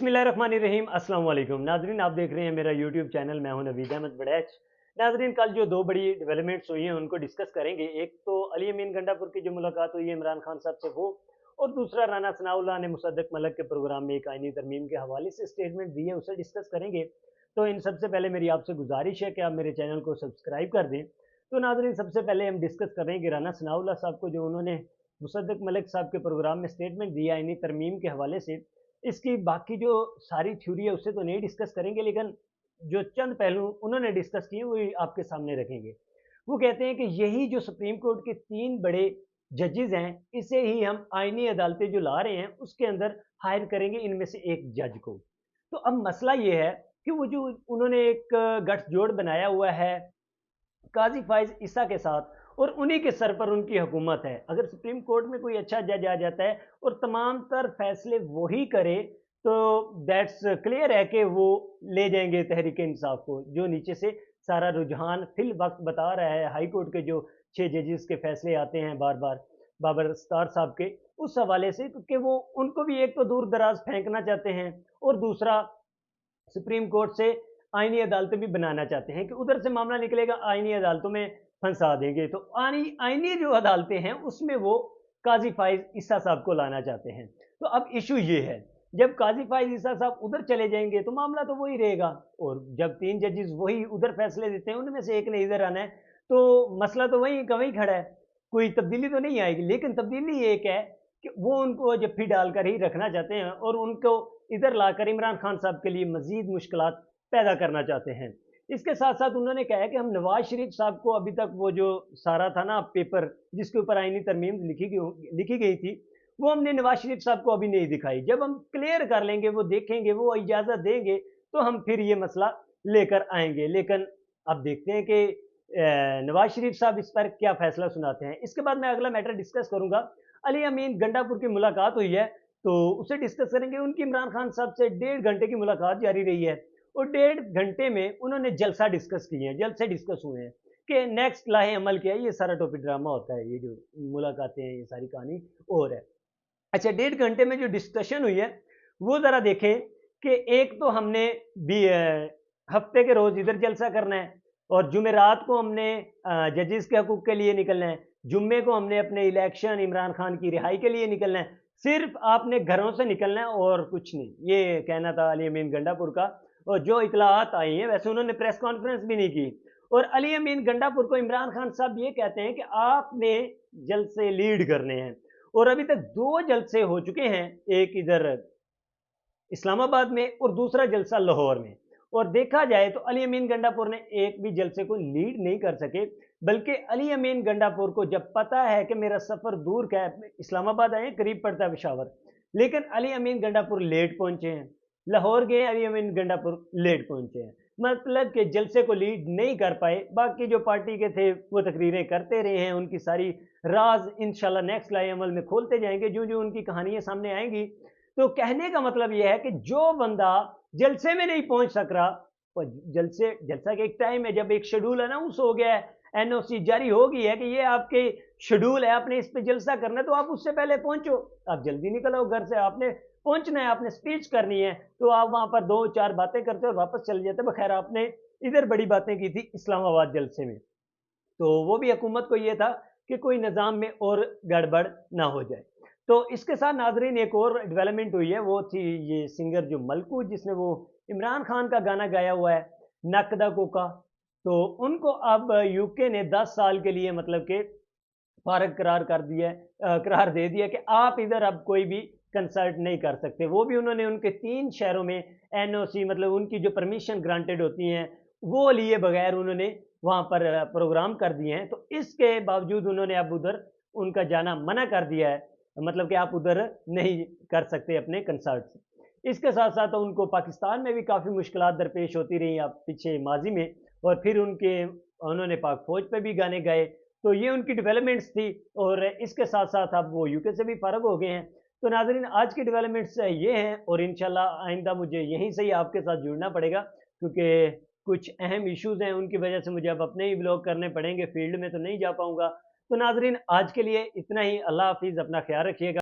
बिस्मिल्लाहिर्रहमानिर्रहीम। अस्सलाम वालेकुम नाजरीन, आप देख रहे हैं मेरा यूट्यूब चैनल। मैं हूं नवीद अहमद बड़ैच। नाजरीन, कल जो दो बड़ी डेवलपमेंट्स हुई हैं उनको डिस्कस करेंगे। एक तो अली अमीन गंडापुर की जो मुलाकात हुई है इमरान खान साहब से, वो और दूसरा राना सनाउल्लाह ने मुसद्दक मलक के प्रोग्राम में एक आईनी तरमीम के हवाले से स्टेटमेंट दी है, उसे डिस्कस करेंगे। तो इन सबसे पहले मेरी आपसे गुजारिश है कि आप मेरे चैनल को सब्सक्राइब कर दें। तो नाजरीन, सबसे पहले हम डिस्कस करेंगे राना सनाउल्लाह साहब को, जो उन्होंने मुसद्दक मलिक साहब के प्रोग्राम में स्टेटमेंट दिया आईनी तरमीम के हवाले से। इसकी बाकी जो सारी थ्योरी है उससे तो नहीं डिस्कस करेंगे, लेकिन जो चंद पहलू उन्होंने डिस्कस किए वो आपके सामने रखेंगे। वो कहते हैं कि यही जो सुप्रीम कोर्ट के 3 बड़े जजेस हैं, इसे ही हम आईनी अदालतें जो ला रहे हैं उसके अंदर हायर करेंगे इनमें से एक जज को। तो अब मसला ये है कि वो जो उन्होंने एक गठजोड़ बनाया हुआ है काजी फाइज ईसा के साथ, और उन्हीं के सर पर उनकी हुकूमत है। अगर सुप्रीम कोर्ट में कोई अच्छा जज आ जाता है और तमाम तर फैसले वही करे, तो दैट्स क्लियर है कि वो ले जाएंगे तहरीक इंसाफ को। जो नीचे से सारा रुझान फिल वक्त बता रहा है, हाई कोर्ट के जो 6 जजेस के फैसले आते हैं बार बार बाबर स्टार साहब के, उस हवाले से कि वो उनको भी एक तो दूर दराज फेंकना चाहते हैं, और दूसरा सुप्रीम कोर्ट से आईनी अदालतें भी बनाना चाहते हैं कि उधर से मामला निकलेगा आईनी अदालतों में फंसा देंगे। तो आईनी आईनी जो अदालतें हैं उसमें वो काजी फाइज ईसा साहब को लाना चाहते हैं। तो अब इशू ये है, जब काजी फाइज ईसा साहब उधर चले जाएंगे तो मामला तो वही रहेगा, और जब 3 जजेस वही उधर फैसले देते हैं, उनमें से एक ने इधर आना है, तो मसला तो वही का वही खड़ा है, कोई तब्दीली तो नहीं आएगी। लेकिन तब्दीली एक है कि वो उनको जफ्फी डालकर ही रखना चाहते हैं, और उनको इधर लाकर इमरान खान साहब के लिए मजीद मुश्किलात पैदा करना चाहते हैं। इसके साथ साथ उन्होंने कहा है कि हम नवाज शरीफ साहब को अभी तक वो जो सारा था ना पेपर जिसके ऊपर आईनी तरमीम लिखी गई थी, वो हमने नवाज शरीफ साहब को अभी नहीं दिखाई। जब हम क्लियर कर लेंगे, वो देखेंगे, वो इजाज़त देंगे, तो हम फिर ये मसला लेकर आएंगे। लेकिन अब देखते हैं कि नवाज शरीफ साहब इस पर क्या फैसला सुनाते हैं। इसके बाद मैं अगला मैटर डिस्कस करूंगा। अली अमीन गंडापुर की मुलाकात हुई है, तो उसे डिस्कस करेंगे। उनकी इमरान खान साहब से 1.5 घंटे की मुलाकात जारी रही है, और 1.5 घंटे में उन्होंने जलसा डिस्कस किए हैं, जलसे डिस्कस हुए हैं कि नेक्स्ट लाहे अमल क्या है। ये सारा टॉपिक ड्रामा होता है, ये जो मुलाकातें हैं, ये सारी कहानी और है। अच्छा, 1.5 घंटे में जो डिस्कशन हुई है वो ज़रा देखें कि एक तो हमने भी हफ्ते के रोज़ इधर जलसा करना है, और जुमेरात को हमने जजेस के हकूक़ के लिए निकलना है, जुम्मे को हमने अपने इलेक्शन इमरान खान की रिहाई के लिए निकलना है। सिर्फ आपने घरों से निकलना है और कुछ नहीं, ये कहना था अली अमीन गंडापुर का। और जो इतलात आई हैं, वैसे उन्होंने प्रेस कॉन्फ्रेंस भी नहीं की। और अली अमीन गंडापुर को इमरान खान साहब ये कहते हैं कि आपने जलसे लीड करने हैं, और अभी तक 2 जलसे हो चुके हैं, एक इधर इस्लामाबाद में और दूसरा जलसा लाहौर में। और देखा जाए तो अली अमीन गंडापुर ने एक भी जलसे को लीड नहीं कर सके, बल्कि अली अमीन गंडापुर को जब पता है कि मेरा सफ़र दूर का है, इस्लामाबाद आए, करीब पड़ता है पेशावर, लेकिन अली अमीन गंडापुर लेट पहुंचे हैं। लाहौर गए, अली अमीन गंडापुर लेट पहुंचे हैं, मतलब कि जलसे को लीड नहीं कर पाए। बाकी जो पार्टी के थे वो तकरीरें करते रहे हैं, उनकी सारी राज इंशाल्लाह नेक्स्ट लाए अमल में खोलते जाएंगे जो जो उनकी कहानियां सामने आएंगी। तो कहने का मतलब यह है कि जो बंदा जलसे में नहीं पहुंच सक रहा, और जलसा का एक टाइम है, जब एक शेड्यूल अनाउंस हो गया है, एनओसी जारी हो गई है कि ये आपके शेड्यूल है, आपने इस पे जलसा करना है, तो आप उससे पहले पहुंचो। आप जल्दी निकलो घर से, आपने पहुंचना है, आपने स्पीच करनी है, तो आप वहां पर 2-4 बातें करते और वापस चले जाते। बखैर आपने इधर बड़ी बातें की थी इस्लामाबाद जलसे में, तो वो भी हुकूमत को ये था कि कोई निज़ाम में और गड़बड़ ना हो जाए। तो इसके साथ नाजरीन एक और डेवलपमेंट हुई है, वो थी ये सिंगर जो मलकू, जिसने वो इमरान खान का गाना गाया हुआ है नकदा कोका। तो उनको अब यूके ने 10 साल के लिए मतलब कि फारग करार कर दिया है, करार दे दिया कि आप इधर अब कोई भी कंसर्ट नहीं कर सकते। वो भी उन्होंने उनके 3 शहरों में एनओसी मतलब उनकी जो परमिशन ग्रांटेड होती हैं वो लिए बगैर उन्होंने वहाँ पर प्रोग्राम कर दिए हैं। तो इसके बावजूद उन्होंने अब उधर उनका जाना मना कर दिया है, मतलब कि आप उधर नहीं कर सकते अपने कंसर्ट्स। इसके साथ साथ उनको पाकिस्तान में भी काफ़ी मुश्किलात दरपेश होती रही आप पीछे माजी में, और फिर उन्होंने पाक फौज पे भी गाने गाए। तो ये उनकी डेवलपमेंट्स थी, और इसके साथ साथ अब वो यूके से भी फ़ारग हो गए हैं। तो नाज़रीन, आज की डेवलपमेंट्स ये हैं, और इंशाल्लाह आइंदा मुझे यहीं से ही आपके साथ जुड़ना पड़ेगा, क्योंकि कुछ अहम इश्यूज़ हैं, उनकी वजह से मुझे अब अपने ही व्लॉग करने पड़ेंगे, फील्ड में तो नहीं जा पाऊँगा। तो नाज़रीन, आज के लिए इतना ही। अल्लाह हाफ़िज़, अपना ख्याल रखिएगा।